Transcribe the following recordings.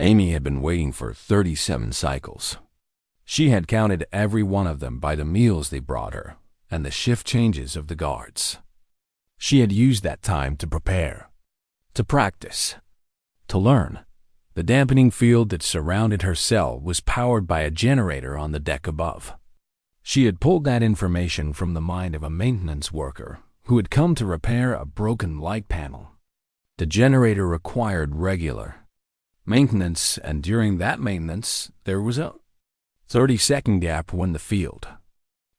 Amy had been waiting for 37 cycles. She had counted every one of them by the meals they brought her and the shift changes of the guards. She had used that time to prepare, to practice, to learn. The dampening field that surrounded her cell was powered by a generator on the deck above. She had pulled that information from the mind of a maintenance worker who had come to repair a broken light panel. The generator required regular maintenance, and during that maintenance, there was a 30-second gap when the field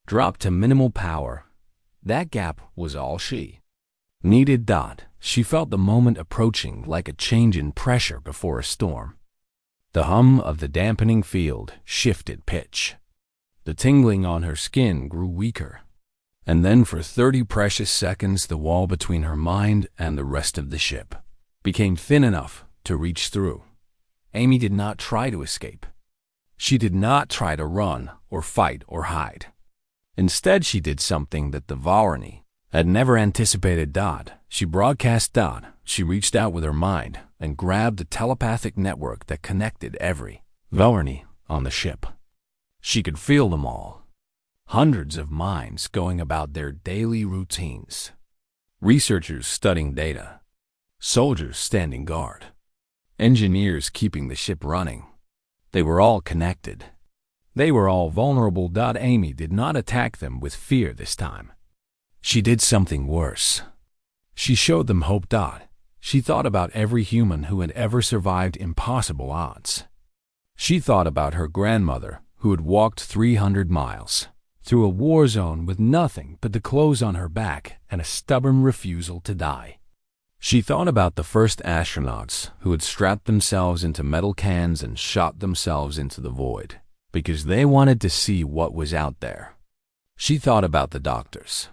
dropped to minimal power. That gap was all she needed. She felt the moment approaching like a change in pressure before a storm. The hum of the dampening field shifted pitch. The tingling on her skin grew weaker. And then for 30 precious seconds, the wall between her mind and the rest of the ship became thin enough to reach through. Amy did not try to escape. She did not try to run or fight or hide. Instead, she did something that the Valrani had never anticipated. She broadcast. She reached out with her mind and grabbed the telepathic network that connected every Valrani on the ship. She could feel them all. Hundreds of minds going about their daily routines. Researchers studying data. Soldiers standing guard. Engineers keeping the ship running. They were all connected. They were all vulnerable. Amy did not attack them with fear this time. She did something worse. She showed them hope. She thought about every human who had ever survived impossible odds. She thought about her grandmother who had walked 300 miles through a war zone with nothing but the clothes on her back and a stubborn refusal to die. She thought about the first astronauts who had strapped themselves into metal cans and shot themselves into the void because they wanted to see what was out there. She thought about the doctors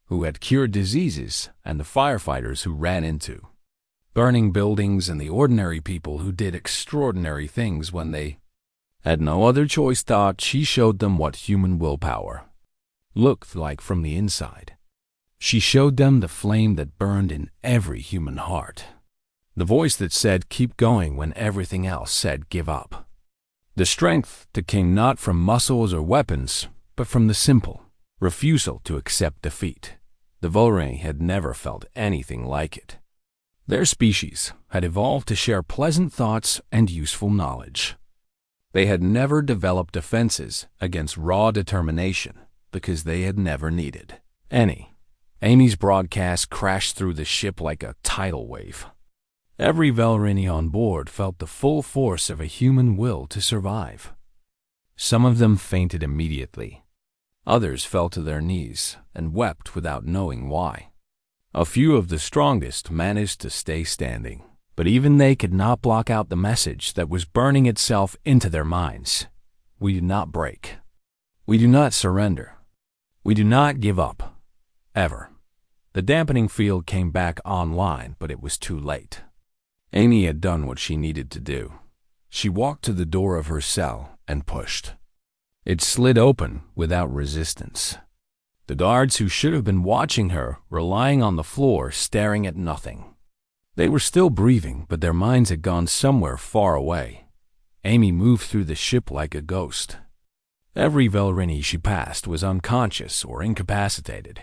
who had cured diseases and the firefighters who ran into burning buildings and the ordinary people who did extraordinary things when they had no other choice. She showed them what human willpower looked like from the inside. She showed them the flame that burned in every human heart. The voice that said keep going when everything else said give up. The strength that came not from muscles or weapons, but from the simple refusal to accept defeat. The Valrani had never felt anything like it. Their species had evolved to share pleasant thoughts and useful knowledge. They had never developed defenses against raw determination because they had never needed any. Amy's broadcast crashed through the ship like a tidal wave. Every Valrani on board felt the full force of a human will to survive. Some of them fainted immediately. Others fell to their knees and wept without knowing why. A few of the strongest managed to stay standing, but even they could not block out the message that was burning itself into their minds. We do not break. We do not surrender. We do not give up. Ever. The dampening field came back online, but it was too late. Amy had done what she needed to do. She walked to the door of her cell and pushed. It slid open without resistance. The guards who should have been watching her were lying on the floor staring at nothing. They were still breathing, but their minds had gone somewhere far away. Amy moved through the ship like a ghost. Every Valrani she passed was unconscious or incapacitated.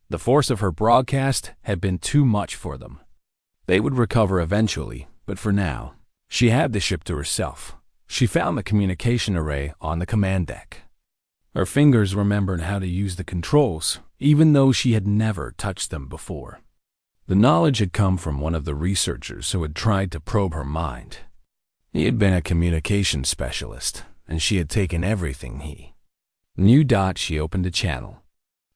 The force of her broadcast had been too much for them. They would recover eventually, but for now, she had the ship to herself. She found the communication array on the command deck. Her fingers remembered how to use the controls, even though she had never touched them before. The knowledge had come from one of the researchers who had tried to probe her mind. He had been a communication specialist, and she had taken everything he knew. She opened a channel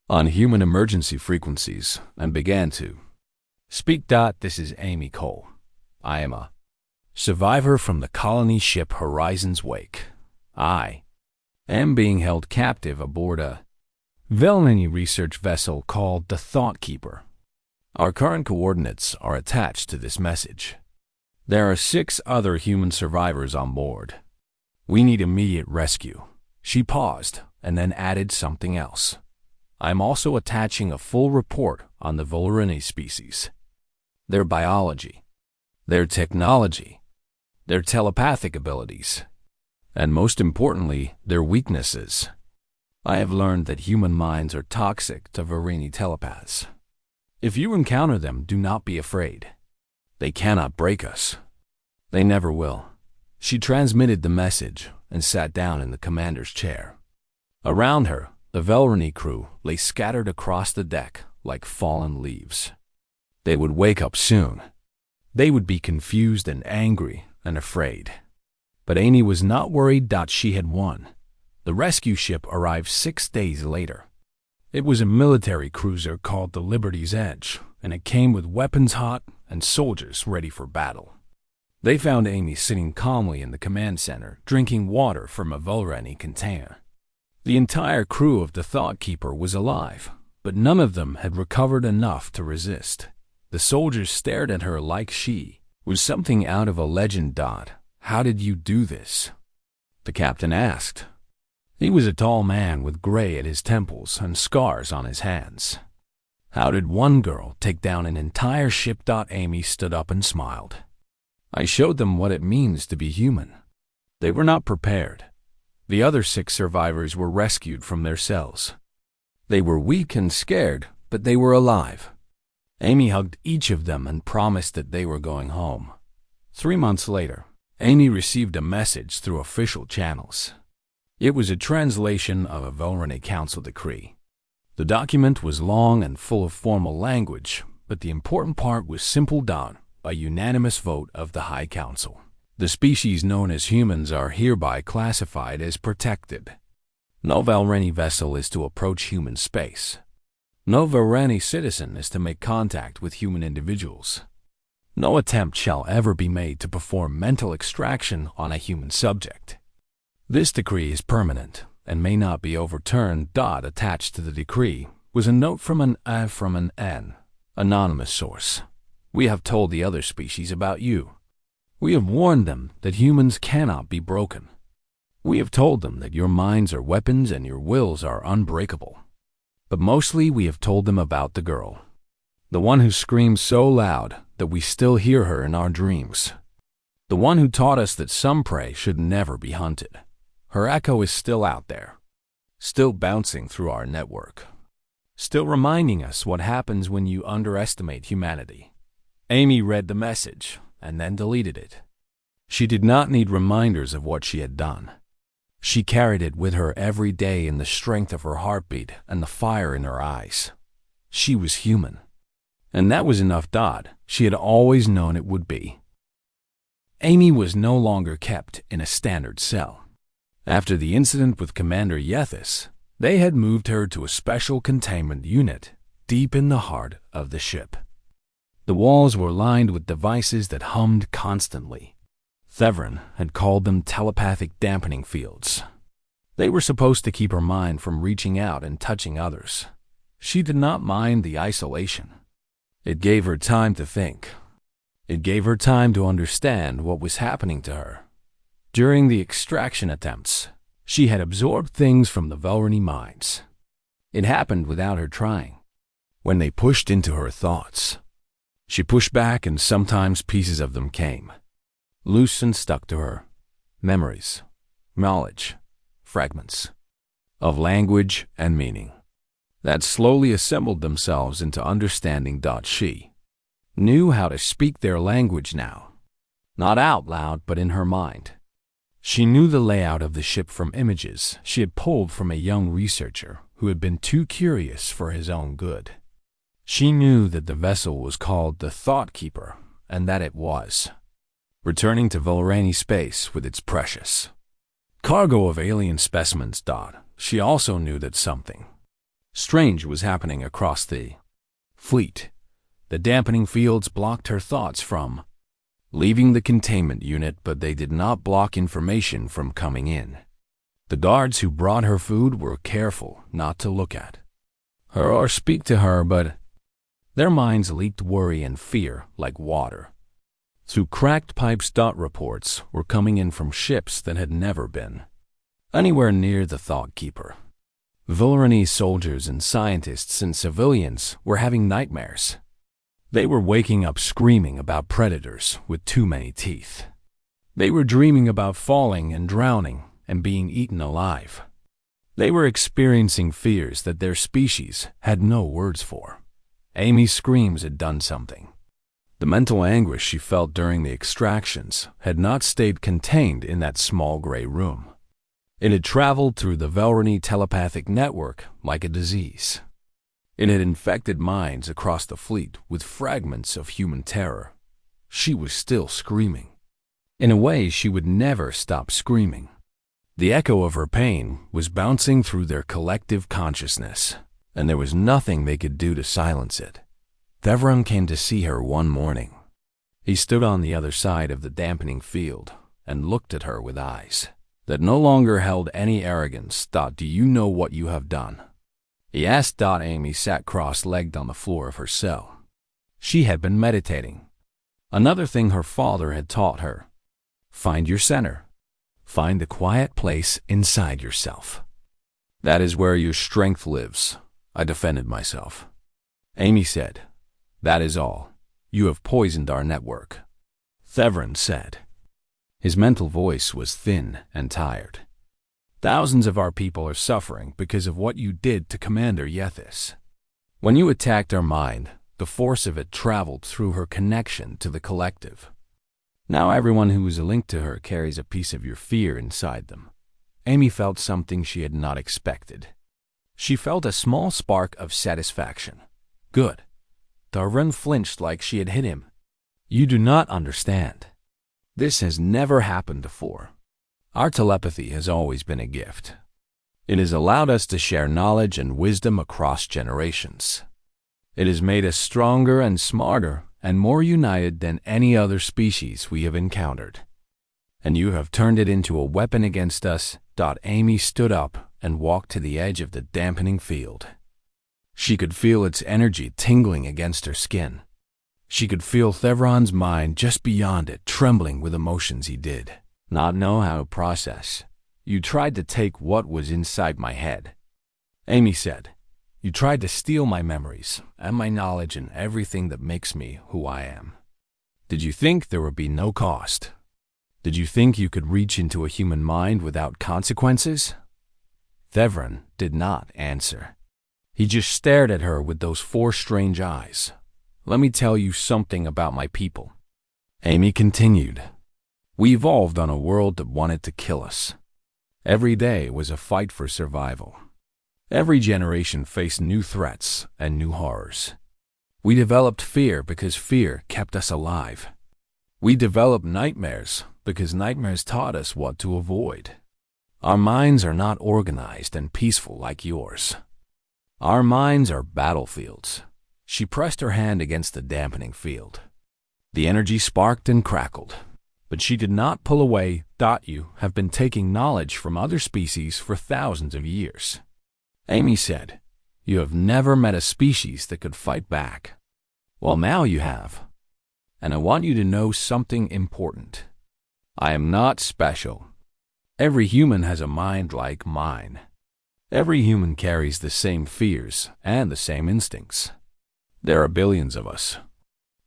on human emergency frequencies and began to speak. This is Amy Cole. I am a survivor from the colony ship Horizon's Wake. I am being held captive aboard a Valrani research vessel called the Thought Keeper. Our current coordinates are attached to this message. There are 6 other human survivors on board. We need immediate rescue. She paused and then added something else. I'm also attaching a full report on the Valrani species, their biology, their technology, their telepathic abilities, and most importantly, their weaknesses. I have learned that human minds are toxic to Varini telepaths. If you encounter them, do not be afraid. They cannot break us. They never will. She transmitted the message and sat down in the commander's chair. Around her, the Varini crew lay scattered across the deck like fallen leaves. They would wake up soon. They would be confused and angry and afraid. But Amy was not worried that she had won. The rescue ship arrived 6 days later. It was a military cruiser called the Liberty's Edge, and it came with weapons hot and soldiers ready for battle. They found Amy sitting calmly in the command center, drinking water from a Varini container. The entire crew of the Thought Keeper was alive, but none of them had recovered enough to resist. The soldiers stared at her like she was something out of a legend. How did you do this? The captain asked. He was a tall man with gray at his temples and scars on his hands. How did one girl take down an entire ship? Amy stood up and smiled. I showed them what it means to be human. They were not prepared. The other 6 survivors were rescued from their cells. They were weak and scared, but they were alive. Amy hugged each of them and promised that they were going home. 3 months later, Amy received a message through official channels. It was a translation of a Varini Council decree. The document was long and full of formal language, but the important part was simple. By unanimous vote of the High Council, the species known as humans are hereby classified as protected. No Varini vessel is to approach human space. No Varini citizen is to make contact with human individuals. No attempt shall ever be made to perform mental extraction on a human subject. This decree is permanent and may not be overturned. Attached to the decree was a note from an anonymous source. We have told the other species about you. We have warned them that humans cannot be broken. We have told them that your minds are weapons and your wills are unbreakable. But mostly we have told them about the girl, the one who screams so loud that we still hear her in our dreams, the one who taught us that some prey should never be hunted. Her echo is still out there, still bouncing through our network, still reminding us what happens when you underestimate humanity. Amy read the message and then deleted it. She did not need reminders of what she had done. She carried it with her every day in the strength of her heartbeat and the fire in her eyes. She was human. And that was enough. She had always known it would be. Amy was no longer kept in a standard cell. After the incident with Commander Yethis, they had moved her to a special containment unit deep in the heart of the ship. The walls were lined with devices that hummed constantly. Theverin had called them telepathic dampening fields. They were supposed to keep her mind from reaching out and touching others. She did not mind the isolation. It gave her time to think. It gave her time to understand what was happening to her. During the extraction attempts, she had absorbed things from the Varini minds. It happened without her trying. When they pushed into her thoughts, she pushed back and sometimes pieces of them came, loose and stuck to her. Memories, knowledge, fragments of language and meaning that slowly assembled themselves into understanding. She knew how to speak their language now, not out loud but in her mind. She knew the layout of the ship from images she had pulled from a young researcher who had been too curious for his own good. She knew that the vessel was called the Thought Keeper, and that it was returning to Varini space with its precious cargo of alien specimens. She also knew that something strange was happening across the fleet. The dampening fields blocked her thoughts from leaving the containment unit, but they did not block information from coming in. The guards who brought her food were careful not to look at her or speak to her, but their minds leaked worry and fear like water. Through cracked pipes. Reports were coming in from ships that had never been anywhere near the Thought Keeper. Varini soldiers and scientists and civilians were having nightmares. They were waking up screaming about predators with too many teeth. They were dreaming about falling and drowning and being eaten alive. They were experiencing fears that their species had no words for. Amy's screams had done something. The mental anguish she felt during the extractions had not stayed contained in that small gray room. It had traveled through the Velrani telepathic network like a disease. It had infected minds across the fleet with fragments of human terror. She was still screaming. In a way, she would never stop screaming. The echo of her pain was bouncing through their collective consciousness, and there was nothing they could do to silence it. Thevron came to see her one morning. He stood on the other side of the dampening field and looked at her with eyes that no longer held any arrogance. Do you know what you have done? He asked. Amy sat cross-legged on the floor of her cell. She had been meditating. Another thing her father had taught her. Find your center. Find the quiet place inside yourself. That is where your strength lives. I defended myself. Amy said, that is all. You have poisoned our network. Thevron said. His mental voice was thin and tired. Thousands of our people are suffering because of what you did to Commander Yethis. When you attacked our mind, the force of it traveled through her connection to the collective. Now everyone who is linked to her carries a piece of your fear inside them. Amy felt something she had not expected. She felt a small spark of satisfaction. Good. Thevron flinched like she had hit him. You do not understand. This has never happened before. Our telepathy has always been a gift. It has allowed us to share knowledge and wisdom across generations. It has made us stronger and smarter and more united than any other species we have encountered. And you have turned it into a weapon against us. Amy stood up and walked to the edge of the dampening field. She could feel its energy tingling against her skin. She could feel Thevron's mind just beyond it, trembling with emotions he did not know how to process. You tried to take what was inside my head. Amy said, you tried to steal my memories and my knowledge and everything that makes me who I am. Did you think there would be no cost? Did you think you could reach into a human mind without consequences? Thevron did not answer. He just stared at her with those 4 strange eyes. Let me tell you something about my people. Amy continued. We evolved on a world that wanted to kill us. Every day was a fight for survival. Every generation faced new threats and new horrors. We developed fear because fear kept us alive. We developed nightmares because nightmares taught us what to avoid. Our minds are not organized and peaceful like yours. Our minds are battlefields. She pressed her hand against the dampening field. The energy sparked and crackled, but she did not pull away. You have been taking knowledge from other species for thousands of years. Amy said, you have never met a species that could fight back. Well, now you have. And I want you to know something important. I am not special. Every human has a mind like mine. Every human carries the same fears and the same instincts. There are billions of us.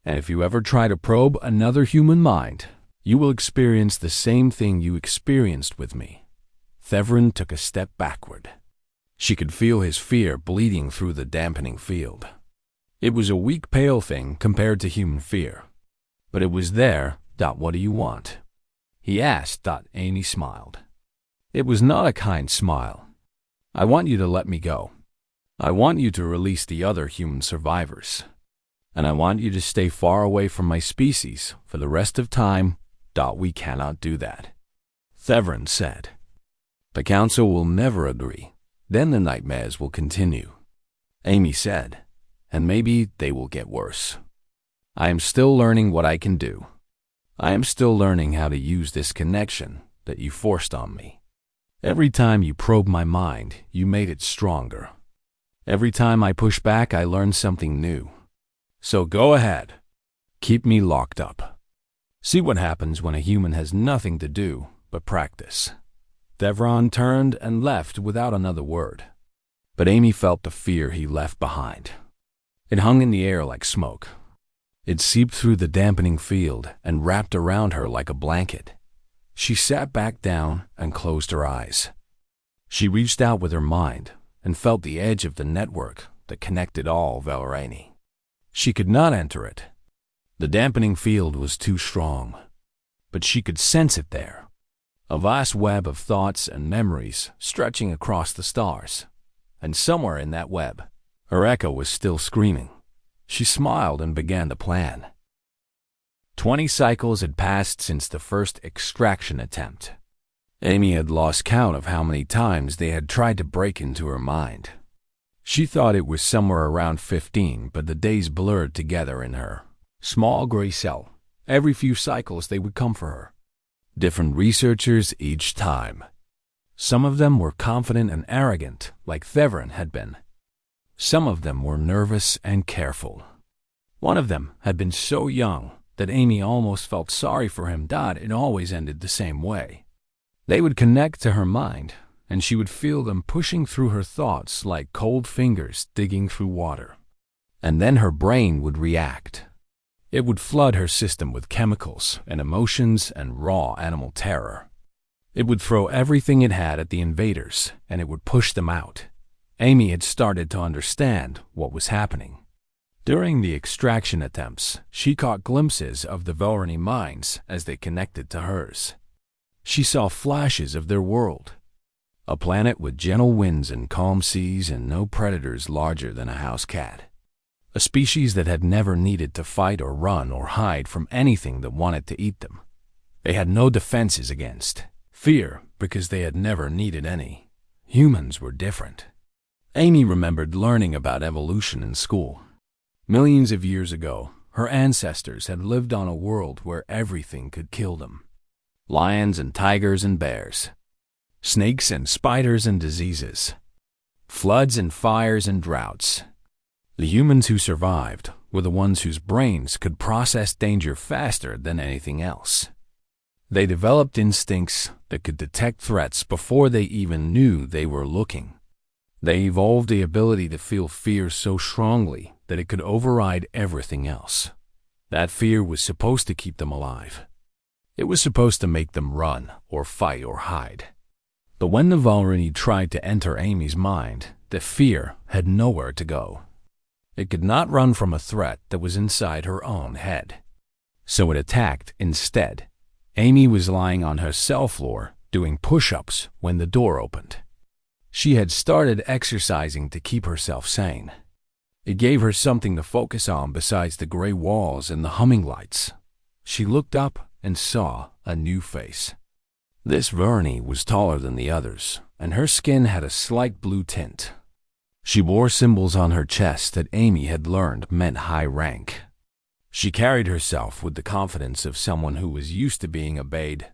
And if you ever try to probe another human mind, you will experience the same thing you experienced with me. Thevron took a step backward. She could feel his fear bleeding through the dampening field. It was a weak, pale thing compared to human fear. But it was there. What do you want? He asked. Amy smiled. It was not a kind smile. I want you to let me go. I want you to release the other human survivors. And I want you to stay far away from my species for the rest of time. We cannot do that. Thevron said. The council will never agree. Then the nightmares will continue. Amy said, and maybe they will get worse. I am still learning what I can do. I am still learning how to use this connection that you forced on me. Every time you probed my mind, you made it stronger. Every time I push back, I learn something new. So go ahead. Keep me locked up. See what happens when a human has nothing to do but practice. Thevron turned and left without another word. But Amy felt the fear he left behind. It hung in the air like smoke. It seeped through the dampening field and wrapped around her like a blanket. She sat back down and closed her eyes. She reached out with her mind and felt the edge of the network that connected all Valorani. She could not enter it. The dampening field was too strong, but she could sense it there. A vast web of thoughts and memories stretching across the stars. And somewhere in that web, her echo was still screaming. She smiled and began to plan. 20 cycles had passed since the first extraction attempt. Amy had lost count of how many times they had tried to break into her mind. She thought it was somewhere around 15, but the days blurred together in her small gray cell. Every few cycles they would come for her. Different researchers each time. Some of them were confident and arrogant, like Theverin had been. Some of them were nervous and careful. One of them had been so young that Amy almost felt sorry for him that it always ended the same way. They would connect to her mind, and she would feel them pushing through her thoughts like cold fingers digging through water. And then her brain would react. It would flood her system with chemicals and emotions and raw animal terror. It would throw everything it had at the invaders, and it would push them out. Amy had started to understand what was happening. During the extraction attempts, she caught glimpses of the Valorani minds as they connected to hers. She saw flashes of their world. A planet with gentle winds and calm seas and no predators larger than a house cat. A species that had never needed to fight or run or hide from anything that wanted to eat them. They had no defenses against fear because they had never needed any. Humans were different. Amy remembered learning about evolution in school. Millions of years ago, her ancestors had lived on a world where everything could kill them. Lions and tigers and bears. Snakes and spiders and diseases. Floods and fires and droughts. The humans who survived were the ones whose brains could process danger faster than anything else. They developed instincts that could detect threats before they even knew they were looking. They evolved the ability to feel fear so strongly that it could override everything else. That fear was supposed to keep them alive. It was supposed to make them run or fight or hide. But when the Valorani tried to enter Amy's mind, the fear had nowhere to go. It could not run from a threat that was inside her own head. So it attacked instead. Amy was lying on her cell floor doing push-ups when the door opened. She had started exercising to keep herself sane. It gave her something to focus on besides the gray walls and the humming lights. She looked up and saw a new face. This Valorani was taller than the others, and her skin had a slight blue tint. She wore symbols on her chest that Amy had learned meant high rank. She carried herself with the confidence of someone who was used to being obeyed.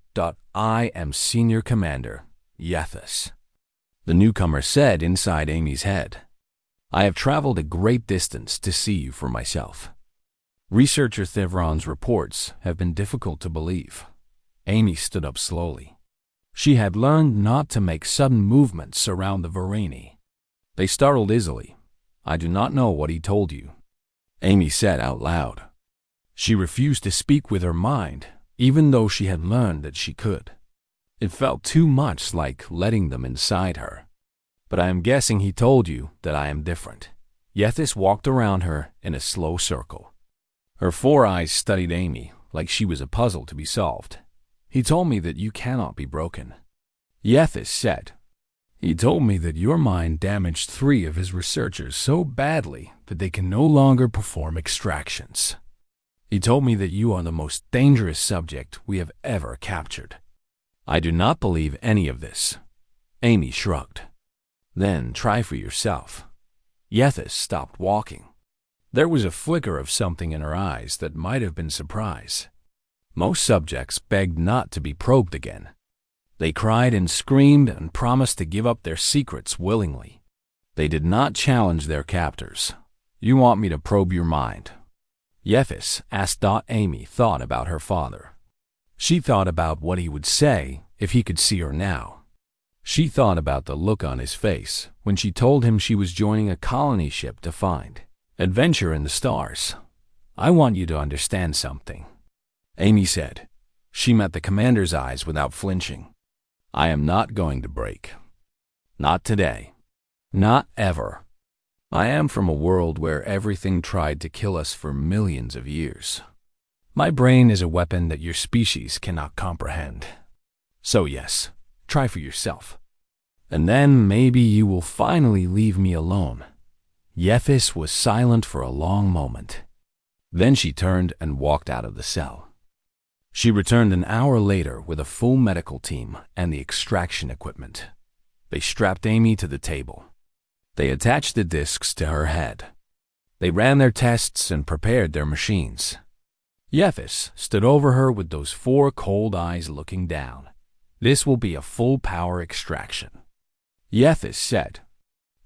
I am Senior Commander, Yethis. The newcomer said inside Amy's head. I have traveled a great distance to see you for myself. Researcher Thevron's reports have been difficult to believe. Amy stood up slowly. She had learned not to make sudden movements around the Valorani. They startled easily. I do not know what he told you, Amy said out loud. She refused to speak with her mind, even though she had learned that she could. It felt too much like letting them inside her. But I am guessing he told you that I am different. Yethis walked around her in a slow circle. Her 4 eyes studied Amy like she was a puzzle to be solved. He told me that you cannot be broken. Yethis said. He told me that your mind damaged 3 of his researchers so badly that they can no longer perform extractions. He told me that you are the most dangerous subject we have ever captured. I do not believe any of this. Amy shrugged. Then try for yourself. Yethis stopped walking. There was a flicker of something in her eyes that might have been surprise. Most subjects begged not to be probed again. They cried and screamed and promised to give up their secrets willingly. They did not challenge their captors. You want me to probe your mind? Yethis asked. Amy thought about her father. She thought about what he would say if he could see her now. She thought about the look on his face when she told him she was joining a colony ship to find adventure in the stars. I want you to understand something, Amy said. She met the commander's eyes without flinching. I am not going to break. Not today. Not ever. I am from a world where everything tried to kill us for millions of years. My brain is a weapon that your species cannot comprehend. So yes, try for yourself. And then maybe you will finally leave me alone. Yephis was silent for a long moment. Then she turned and walked out of the cell. She returned an hour later with a full medical team and the extraction equipment. They strapped Amy to the table. They attached the discs to her head. They ran their tests and prepared their machines. Yephis stood over her with those 4 cold eyes looking down. This will be a full-power extraction. Yephis said,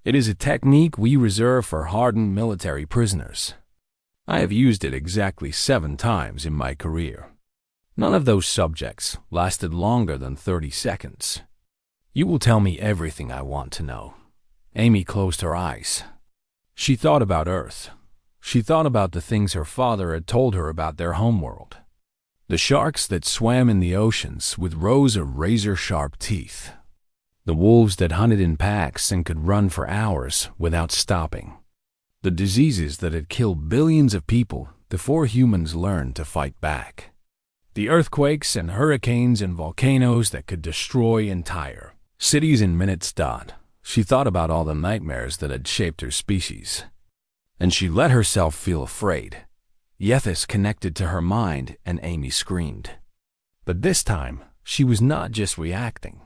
"It is a technique we reserve for hardened military prisoners. I have used it exactly 7 times in my career. None of those subjects lasted longer than 30 seconds. You will tell me everything I want to know." Amy closed her eyes. She thought about Earth. She thought about the things her father had told her about their homeworld. The sharks that swam in the oceans with rows of razor-sharp teeth. The wolves that hunted in packs and could run for hours without stopping. The diseases that had killed billions of people before humans learned to fight back. The earthquakes and hurricanes and volcanoes that could destroy entire cities in minutes. She thought about all the nightmares that had shaped her species. And she let herself feel afraid. Yephis connected to her mind and Amy screamed. But this time, she was not just reacting.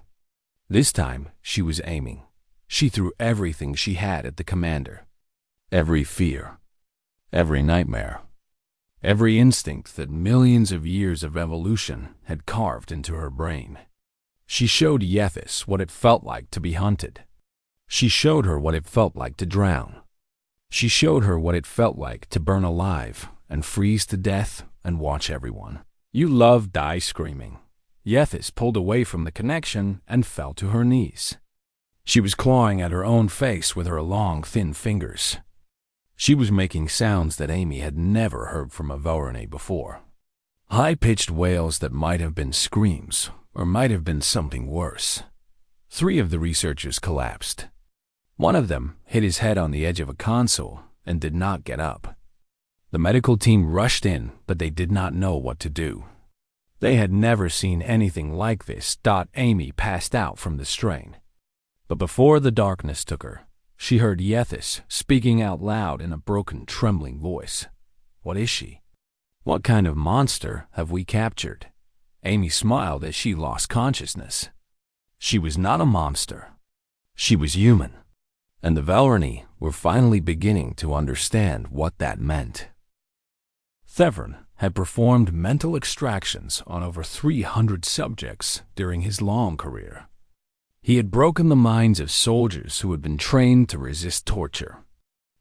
This time, she was aiming. She threw everything she had at the commander. Every fear. Every nightmare. Every instinct that millions of years of evolution had carved into her brain. She showed Yephis what it felt like to be hunted. She showed her what it felt like to drown. She showed her what it felt like to burn alive and freeze to death and watch everyone. You love die screaming. Yephis pulled away from the connection and fell to her knees. She was clawing at her own face with her long, thin fingers. She was making sounds that Amy had never heard from a Vorone before. High-pitched wails that might have been screams or might have been something worse. 3 of the researchers collapsed. One of them hit his head on the edge of a console and did not get up. The medical team rushed in, but they did not know what to do. They had never seen anything like this. Amy passed out from the strain. But before the darkness took her, she heard Yephis speaking out loud in a broken, trembling voice. What is she? What kind of monster have we captured? Amy smiled as she lost consciousness. She was not a monster. She was human. And the Vorone were finally beginning to understand what that meant. Thevron had performed mental extractions on over 300 subjects during his long career. He had broken the minds of soldiers who had been trained to resist torture.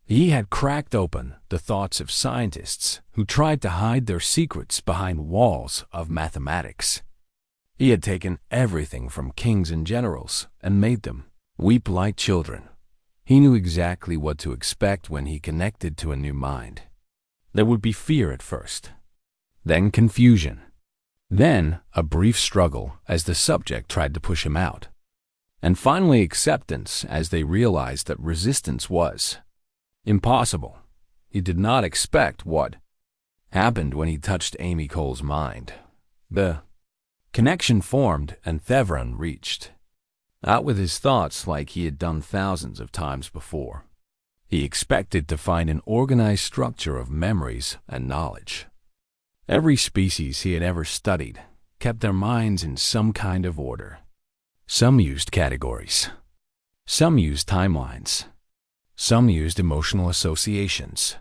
He had cracked open the thoughts of scientists who tried to hide their secrets behind walls of mathematics. He had taken everything from kings and generals and made them weep like children. He knew exactly what to expect when he connected to a new mind. There would be fear at first, then confusion, then a brief struggle as the subject tried to push him out, and finally acceptance as they realized that resistance was impossible. He did not expect what happened when he touched Amy Cole's mind. The connection formed and Thevron reached out with his thoughts like he had done thousands of times before. He expected to find an organized structure of memories and knowledge. Every species he had ever studied kept their minds in some kind of order. Some used categories. Some used timelines. Some used emotional associations.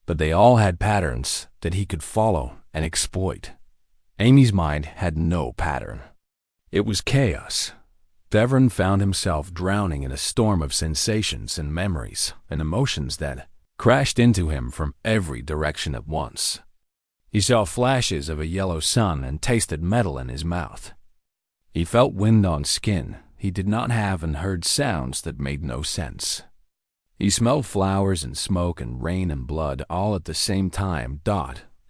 But they all had patterns that he could follow and exploit. Amy's mind had no pattern. It was chaos. Thevron found himself drowning in a storm of sensations and memories and emotions that crashed into him from every direction at once. He saw flashes of a yellow sun and tasted metal in his mouth. He felt wind on skin he did not have and heard sounds that made no sense. He smelled flowers and smoke and rain and blood all at the same time.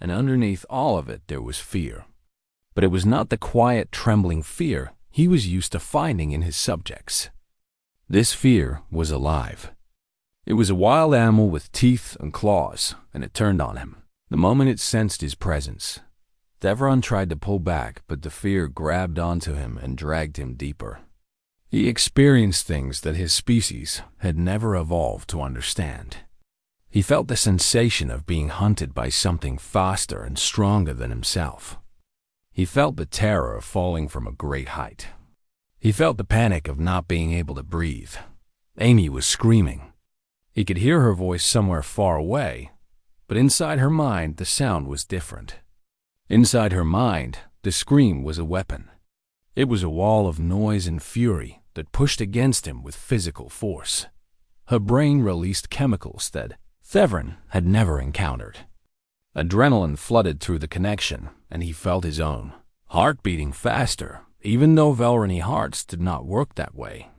And underneath all of it there was fear. But it was not the quiet, trembling fear he was used to finding in his subjects. This fear was alive. It was a wild animal with teeth and claws, and it turned on him. The moment it sensed his presence, Thevron tried to pull back, but the fear grabbed onto him and dragged him deeper. He experienced things that his species had never evolved to understand. He felt the sensation of being hunted by something faster and stronger than himself. He felt the terror of falling from a great height. He felt the panic of not being able to breathe. Amy was screaming. He could hear her voice somewhere far away, but inside her mind the sound was different. Inside her mind, the scream was a weapon. It was a wall of noise and fury that pushed against him with physical force. Her brain released chemicals that Thevron had never encountered. Adrenaline flooded through the connection, and he felt his own heart beating faster, even though Velrani hearts did not work that way.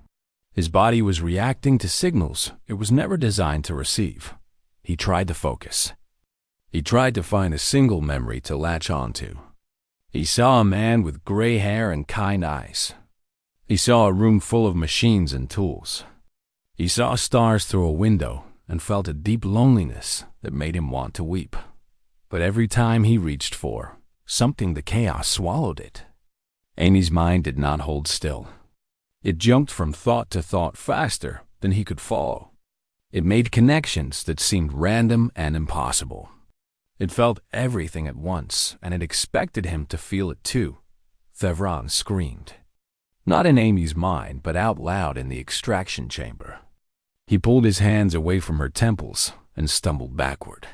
His body was reacting to signals it was never designed to receive. He tried to focus. He tried to find a single memory to latch onto. He saw a man with gray hair and kind eyes. He saw a room full of machines and tools. He saw stars through a window and felt a deep loneliness that made him want to weep. But every time he reached for something, the chaos swallowed it. Amy's mind did not hold still. It jumped from thought to thought faster than he could follow. It made connections that seemed random and impossible. It felt everything at once, and it expected him to feel it too. Thevron screamed. Not in Amy's mind, but out loud in the extraction chamber. He pulled his hands away from her temples and stumbled backward.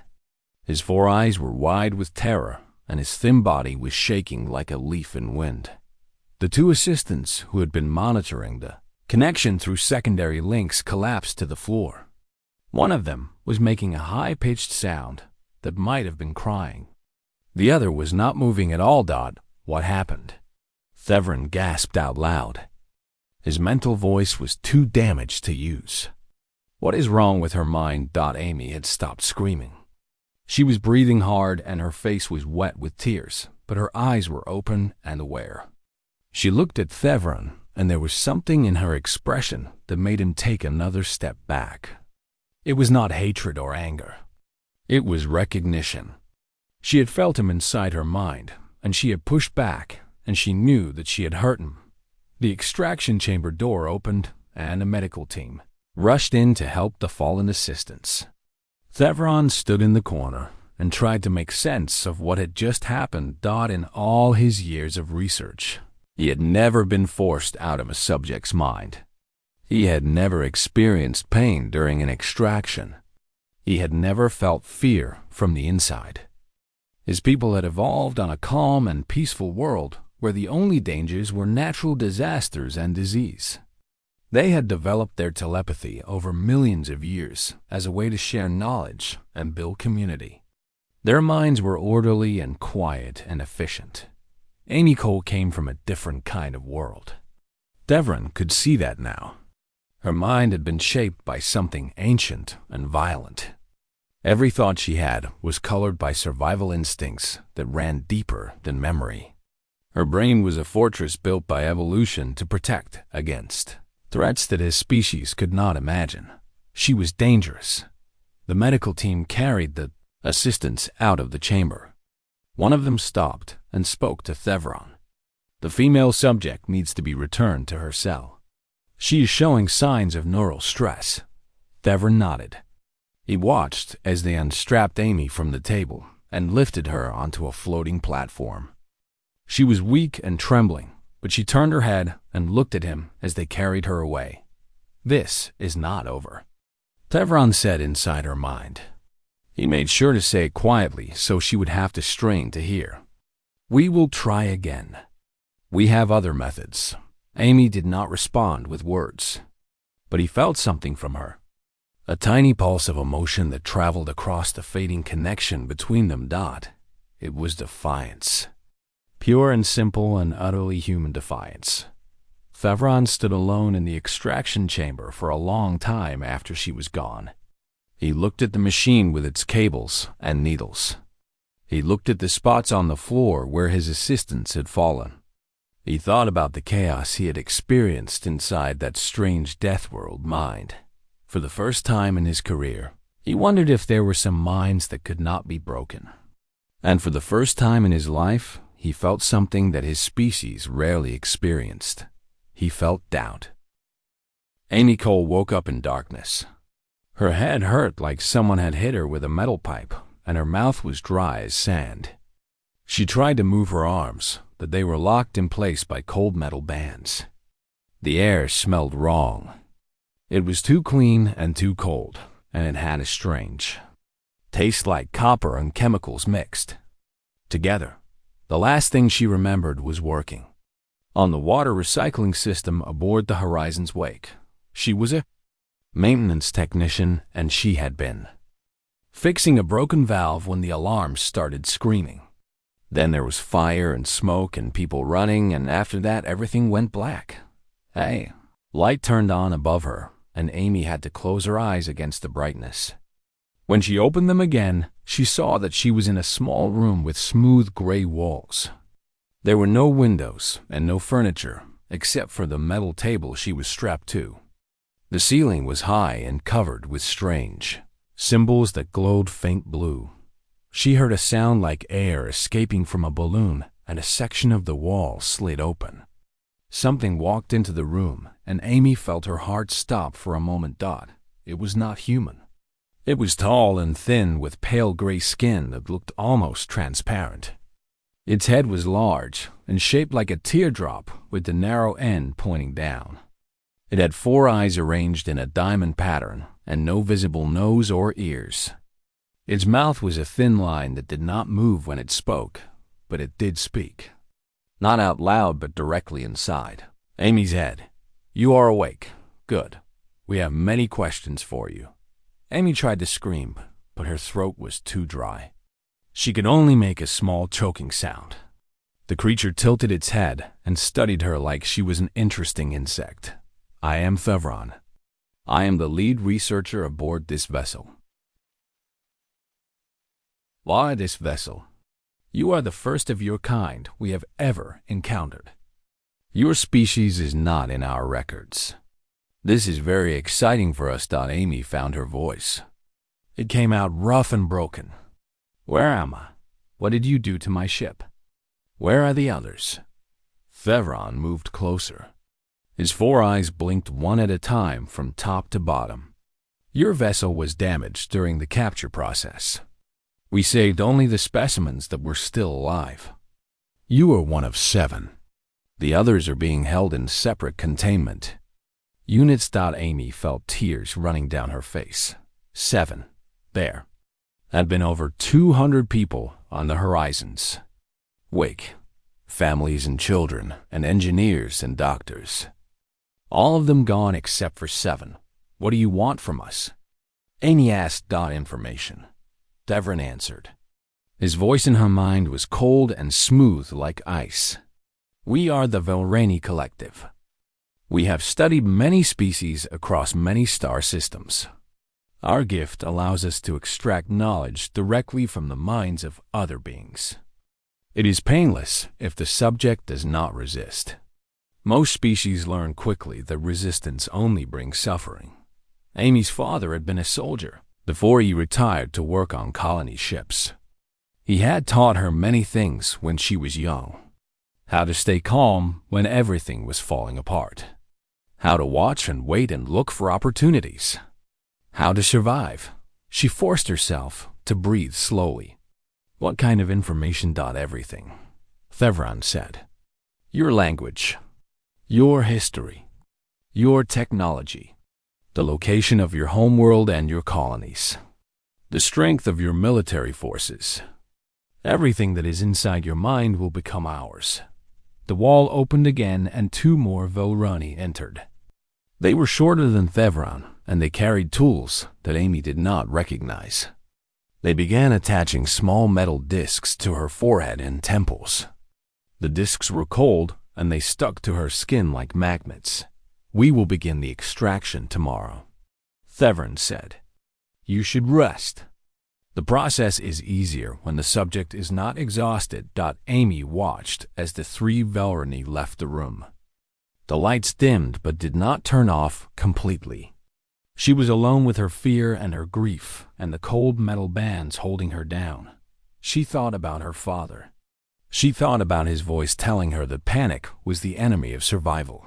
His 4 eyes were wide with terror, and his thin body was shaking like a leaf in wind. The 2 assistants who had been monitoring the connection through secondary links collapsed to the floor. One of them was making a high-pitched sound that might have been crying. The other was not moving at all. What happened? Thevron gasped out loud. His mental voice was too damaged to use. What is wrong with her mind? Amy had stopped screaming. She was breathing hard and her face was wet with tears, but her eyes were open and aware. She looked at Thevron, and there was something in her expression that made him take another step back. It was not hatred or anger. It was recognition. She had felt him inside her mind, and she had pushed back, and she knew that she had hurt him. The extraction chamber door opened, and a medical team rushed in to help the fallen assistants. Thevron stood in the corner and tried to make sense of what had just happened. In all his years of research, he had never been forced out of a subject's mind. He had never experienced pain during an extraction. He had never felt fear from the inside. His people had evolved on a calm and peaceful world where the only dangers were natural disasters and disease. They had developed their telepathy over millions of years as a way to share knowledge and build community. Their minds were orderly and quiet and efficient. Amy Cole came from a different kind of world. Thevron could see that now. Her mind had been shaped by something ancient and violent. Every thought she had was colored by survival instincts that ran deeper than memory. Her brain was a fortress built by evolution to protect against threats that his species could not imagine. She was dangerous. The medical team carried the assistants out of the chamber. One of them stopped and spoke to Thevron. The female subject needs to be returned to her cell. She is showing signs of neural stress. Thevron nodded. He watched as they unstrapped Amy from the table and lifted her onto a floating platform. She was weak and trembling, but she turned her head and looked at him as they carried her away. This is not over, Thevron said inside her mind. He made sure to say it quietly so she would have to strain to hear. We will try again. We have other methods. Amy did not respond with words, but he felt something from her. A tiny pulse of emotion that traveled across the fading connection between them. It was defiance. Pure and simple and utterly human defiance. Thevron stood alone in the extraction chamber for a long time after she was gone. He looked at the machine with its cables and needles. He looked at the spots on the floor where his assistants had fallen. He thought about the chaos he had experienced inside that strange Deathworld mind. For the first time in his career, he wondered if there were some minds that could not be broken. And for the first time in his life, he felt something that his species rarely experienced. He felt doubt. Amy Cole woke up in darkness. Her head hurt like someone had hit her with a metal pipe, and her mouth was dry as sand. She tried to move her arms, but they were locked in place by cold metal bands. The air smelled wrong. It was too clean and too cold, and it had a strange taste like copper and chemicals mixed together. The last thing she remembered was working on the water recycling system aboard the Horizon's Wake. She was a maintenance technician, and she had been fixing a broken valve when the alarm started screaming. Then there was fire and smoke and people running, and after that everything went black. Light turned on above her, and Amy had to close her eyes against the brightness. When she opened them again, she saw that she was in a small room with smooth gray walls. There were no windows and no furniture, except for the metal table she was strapped to. The ceiling was high and covered with strange symbols that glowed faint blue. She heard a sound like air escaping from a balloon, and a section of the wall slid open. Something walked into the room, and Amy felt her heart stop for a moment. It was not human. It was tall and thin with pale gray skin that looked almost transparent. Its head was large and shaped like a teardrop with the narrow end pointing down. It had 4 eyes arranged in a diamond pattern and no visible nose or ears. Its mouth was a thin line that did not move when it spoke, but it did speak. Not out loud, but directly inside Amy's head. "You are awake. Good. We have many questions for you." Amy tried to scream, but her throat was too dry. She could only make a small choking sound. The creature tilted its head and studied her like she was an interesting insect. "I am Thevron. I am the lead researcher aboard this vessel." "Why this vessel?" "You are the first of your kind we have ever encountered. Your species is not in our records. This is very exciting for us." Amy found her voice. It came out rough and broken. "Where am I? What did you do to my ship? Where are the others?" Thevron moved closer. His 4 eyes blinked one at a time from top to bottom. "Your vessel was damaged during the capture process. We saved only the specimens that were still alive. You are one of 7. The others are being held in separate containment units." Amy felt tears running down her face. 7. There had been over 200 people on the Horizons Wake, families and children, and engineers and doctors. All of them gone except for 7. "What do you want from us?" Amy asked. "Information." Thevron answered. His voice in her mind was cold and smooth like ice. "We are the Velrani Collective. We have studied many species across many star systems. Our gift allows us to extract knowledge directly from the minds of other beings. It is painless if the subject does not resist. Most species learn quickly that resistance only brings suffering." Amy's father had been a soldier before he retired to work on colony ships. He had taught her many things when she was young. How to stay calm when everything was falling apart. How to watch and wait and look for opportunities. How to survive. She forced herself to breathe slowly. "What kind of information?" "Everything," Thevron said. "Your language, your history, your technology, the location of your homeworld and your colonies, the strength of your military forces. Everything that is inside your mind will become ours." The wall opened again and 2 more Velrani entered. They were shorter than Thevron, and they carried tools that Amy did not recognize. They began attaching small metal discs to her forehead and temples. The discs were cold, and they stuck to her skin like magnets. "We will begin the extraction tomorrow," Thevron said. "You should rest." The process is easier when the subject is not exhausted. Amy watched as the three Velrani left the room. The lights dimmed but did not turn off completely. She was alone with her fear and her grief and the cold metal bands holding her down. She thought about her father. She thought about his voice telling her that panic was the enemy of survival.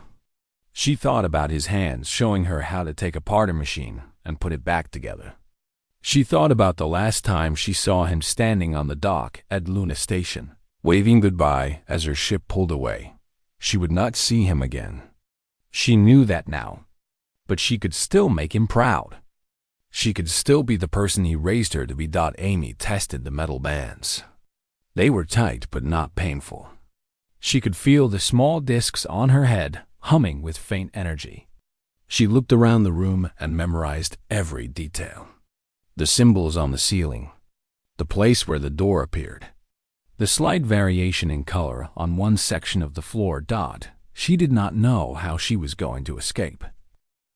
She thought about his hands showing her how to take apart a machine and put it back together. She thought about the last time she saw him standing on the dock at Luna Station, waving goodbye as her ship pulled away. She would not see him again. She knew that now. But she could still make him proud. She could still be the person he raised her to be. Amy tested the metal bands. They were tight but not painful. She could feel the small discs on her head humming with faint energy. She looked around the room and memorized every detail. The symbols on the ceiling, the place where the door appeared, the slight variation in color on one section of the floor. She did not know how she was going to escape.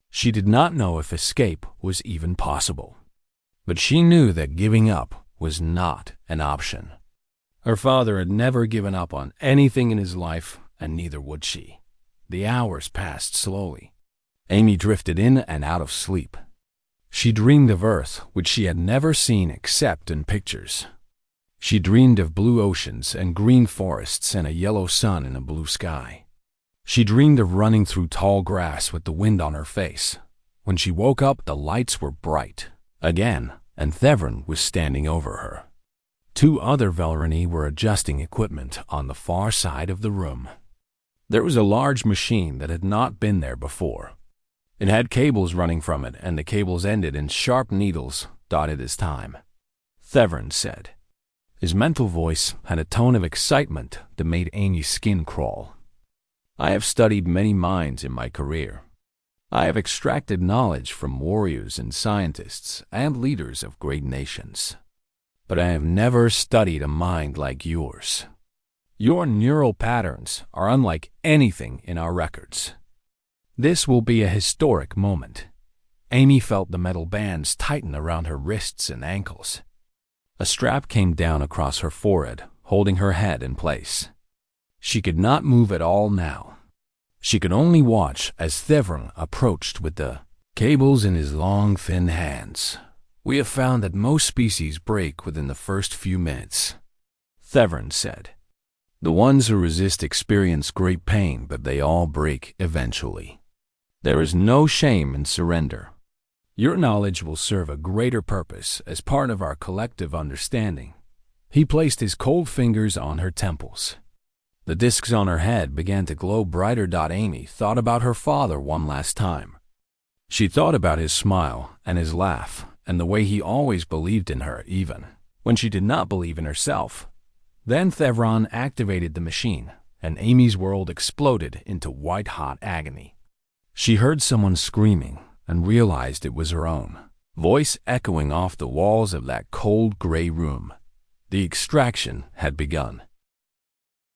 She did not know if escape was even possible. But she knew that giving up was not an option. Her father had never given up on anything in his life, and neither would she. The hours passed slowly. Amy drifted in and out of sleep. She dreamed of Earth, which she had never seen except in pictures. She dreamed of blue oceans and green forests and a yellow sun in a blue sky. She dreamed of running through tall grass with the wind on her face. When she woke up, the lights were bright again, and Thevron was standing over her. Two other Velrani were adjusting equipment on the far side of the room. There was a large machine that had not been there before. It had cables running from it, and the cables ended in sharp needles. It is time, Thevron said. His mental voice had a tone of excitement that made Amy's skin crawl. I have studied many minds in my career. I have extracted knowledge from warriors and scientists and leaders of great nations. But I have never studied a mind like yours. Your neural patterns are unlike anything in our records. This will be a historic moment. Amy felt the metal bands tighten around her wrists and ankles. A strap came down across her forehead, holding her head in place. She could not move at all now. She could only watch as Thevron approached with the cables in his long, thin hands. We have found that most species break within the first few minutes, Thevron said. The ones who resist experience great pain, but they all break eventually. There is no shame in surrender. Your knowledge will serve a greater purpose as part of our collective understanding. He placed his cold fingers on her temples. The discs on her head began to glow brighter. Amy thought about her father one last time. She thought about his smile and his laugh and the way he always believed in her even when she did not believe in herself. Then Thevron activated the machine, and Amy's world exploded into white-hot agony. She heard someone screaming and realized it was her own voice echoing off the walls of that cold gray room. The extraction had begun.